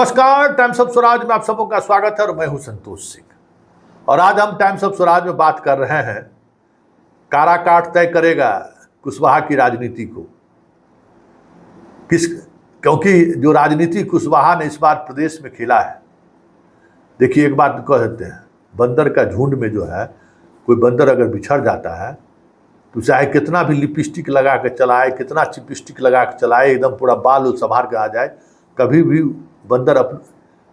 नमस्कार, times of Swaraj में आप सबों का स्वागत है और मैं हूं संतोष सिंह। और आज हम टाइम्स ऑफ स्वराज में बात कर रहे हैं काराकाट तय करेगा कुशवाहा की राजनीति को। क्योंकि जो राजनीति कुशवाहा ने इस बार प्रदेश में खेला है, देखिए एक बात कह देते हैं, बंदर का झुंड में जो है कोई बंदर अगर बिछड़ जाता है तो चाहे कितना भी लिपस्टिक लगा के चलाए, कितना चिपस्टिक लगा के चलाए, एकदम पूरा बाल संभार के आ जाए, कभी भी बंदर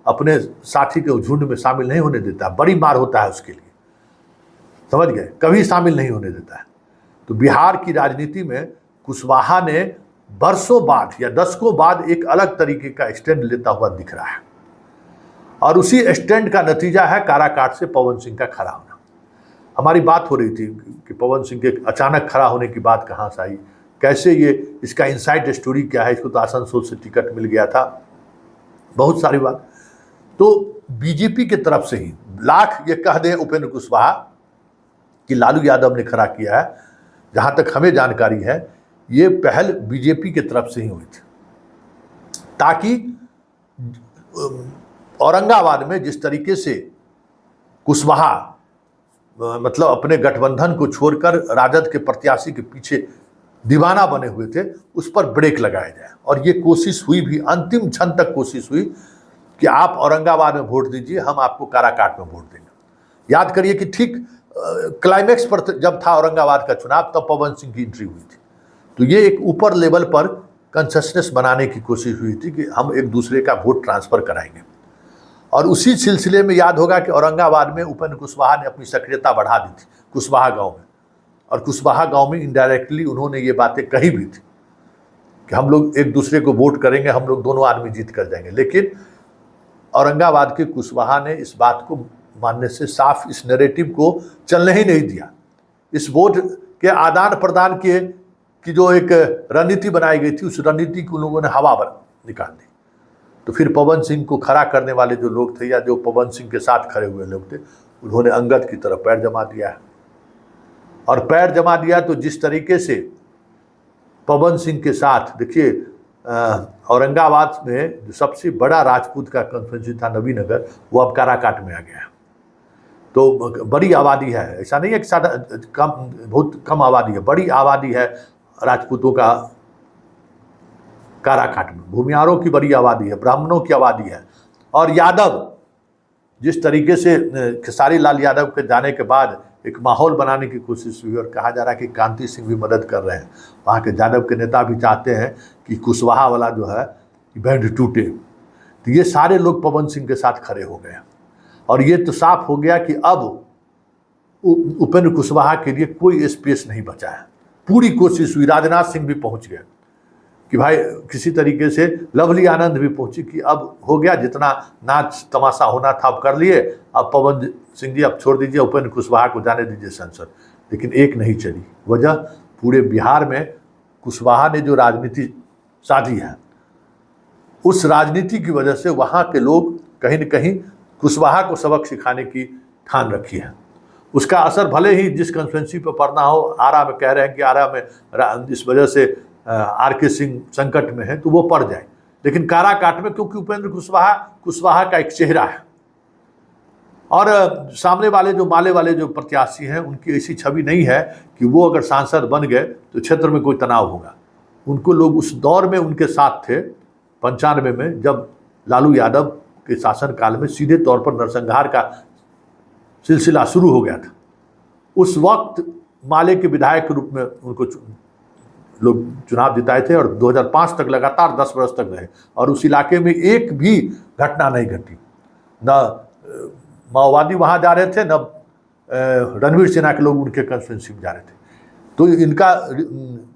अपने साथी के झुंड में शामिल नहीं होने देता। बड़ी मार होता है उसके लिए, समझ गए, कभी शामिल नहीं होने देता है। तो बिहार की राजनीति में कुशवाहा ने बरसों बाद या दशकों बाद एक अलग तरीके का स्टैंड लेता हुआ दिख रहा है, और उसी स्टैंड का नतीजा है काराकाट से पवन सिंह का खड़ा होना। हमारी बात हो रही थी कि पवन सिंह के अचानक खड़ा होने की बात कहाँ से आई, कैसे ये, इसका इनसाइड स्टोरी क्या है। इसको तो आसनसोल से टिकट मिल गया था, बहुत सारी बात। तो बीजेपी के तरफ से ही लाख ये कह दें उपेंद्र कुशवाहा कि लालू यादव ने खड़ा किया है, जहाँ तक हमें जानकारी है ये पहल बीजेपी के तरफ से ही हुई थी, ताकि औरंगाबाद में जिस तरीके से कुशवाहा मतलब अपने गठबंधन को छोड़कर राजद के प्रत्याशी के पीछे दीवाना बने हुए थे, उस पर ब्रेक लगाया जाए। और ये कोशिश हुई भी, अंतिम क्षण तक कोशिश हुई कि आप औरंगाबाद में वोट दीजिए, हम आपको काराकाट में वोट देंगे। याद करिए कि ठीक क्लाइमेक्स पर जब था औरंगाबाद का चुनाव, तब पवन सिंह की एंट्री हुई थी। तो ये एक ऊपर लेवल पर कंसेशनस बनाने की कोशिश हुई थी कि हम एक दूसरे का वोट ट्रांसफर कराएंगे। और उसी सिलसिले में याद होगा कि औरंगाबाद में उपेंद्र कुशवाहा ने अपनी सक्रियता बढ़ा दी थी कुशवाहा गांव में, और कुशवाहा गांव में इनडायरेक्टली उन्होंने ये बातें कही भी थी कि हम लोग एक दूसरे को वोट करेंगे, हम लोग दोनों आदमी जीत कर जाएंगे। लेकिन औरंगाबाद के कुशवाहा ने इस बात को मानने से साफ इस नैरेटिव को चलने ही नहीं दिया। इस वोट के आदान प्रदान की जो एक रणनीति बनाई गई थी, उस रणनीति को लोगों ने हवा निकाल दी। तो फिर पवन सिंह को खड़ा करने वाले जो लोग थे या जो पवन सिंह के साथ खड़े हुए लोग थे, उन्होंने अंगद की तरफ पैर जमा दिया है। और पैर जमा दिया तो जिस तरीके से पवन सिंह के साथ, देखिए औरंगाबाद में जो सबसे बड़ा राजपूत का कॉन्स्टिट्यूंसी था नवीनगर, वो अब काराकाट में आ गया है। तो बड़ी आबादी है, ऐसा नहीं है कि सादा कम, बहुत कम आबादी है, बड़ी आबादी है राजपूतों का काराकाट में। भूमिहारों की बड़ी आबादी है, ब्राह्मणों की आबादी है। और यादव, जिस तरीके से खेसारी लाल यादव के जाने के बाद एक माहौल बनाने की कोशिश हुई, और कहा जा रहा है कि कांति सिंह भी मदद कर रहे हैं, वहाँ के यादव के नेता भी चाहते हैं कि कुशवाहा वाला जो है बैंड टूटे। तो ये सारे लोग पवन सिंह के साथ खड़े हो गए, और ये तो साफ हो गया कि अब उपेंद्र कुशवाहा के लिए कोई स्पेस नहीं बचा है। पूरी कोशिश हुई, राजनाथ सिंह भी पहुँच गए कि भाई किसी तरीके से, लवली आनंद भी पहुंची कि अब हो गया, जितना नाच तमाशा होना था अब कर लिए, अब पवन सिंह जी अब छोड़ दीजिए, उपेंद्र कुशवाहा को जाने दीजिए संसद। लेकिन एक नहीं चली। वजह, पूरे बिहार में कुशवाहा ने जो राजनीति साधी है, उस राजनीति की वजह से वहाँ के लोग कहीं न कहीं कुशवाहा को सबक सिखाने की ठान रखी है। उसका असर भले ही जिस कंस्टिट्यूंसी पर पड़ना हो, आरा में कह रहे हैं कि आरा में इस वजह से आर.के. सिंह संकट में है, तो वो पड़ जाए, लेकिन काराकाट में क्योंकि उपेंद्र कुशवाहा का एक चेहरा है, और सामने वाले जो माले वाले जो प्रत्याशी हैं, उनकी ऐसी छवि नहीं है कि वो अगर सांसद बन गए तो क्षेत्र में कोई तनाव होगा। उनको लोग उस दौर में उनके साथ थे 95 में, जब लालू यादव के शासनकाल में सीधे तौर पर नरसंहार का सिलसिला शुरू हो गया था। उस वक्त माले के विधायक के रूप में उनको लोग चुनाव जिताए थे, और 2005 तक लगातार 10 वर्ष तक रहे, और उस इलाके में एक भी घटना नहीं घटी। न माओवादी वहाँ जा रहे थे, न रणवीर सेना के लोग उनके कंस्टिट्यूंसी में जा रहे थे। तो इनका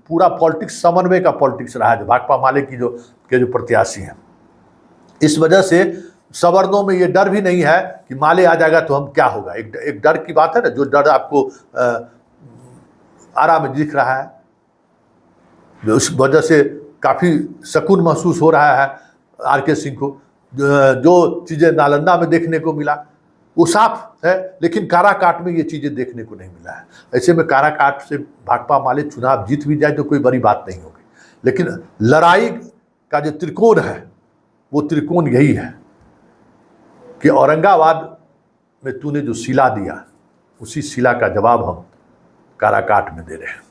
पूरा पॉलिटिक्स समन्वय का पॉलिटिक्स रहा है, भाकपा माले की जो प्रत्याशी हैं। इस वजह से सवर्णों में ये डर भी नहीं है कि माले आ जाएगा तो हम क्या होगा। एक डर की बात है ना, जो डर आपको आरा में दिख रहा है, उस वजह से काफ़ी सुकून महसूस हो रहा है आर.के. सिंह को। जो चीज़ें नालंदा में देखने को मिला वो साफ है, लेकिन काराकाट में ये चीज़ें देखने को नहीं मिला है। ऐसे में काराकाट से भाकपा माले चुनाव जीत भी जाए तो कोई बड़ी बात नहीं होगी, लेकिन लड़ाई का जो त्रिकोण है वो त्रिकोण यही है कि औरंगाबाद में तूने जो सिला दिया, उसी सिला का जवाब हम काराकाट में दे रहे हैं।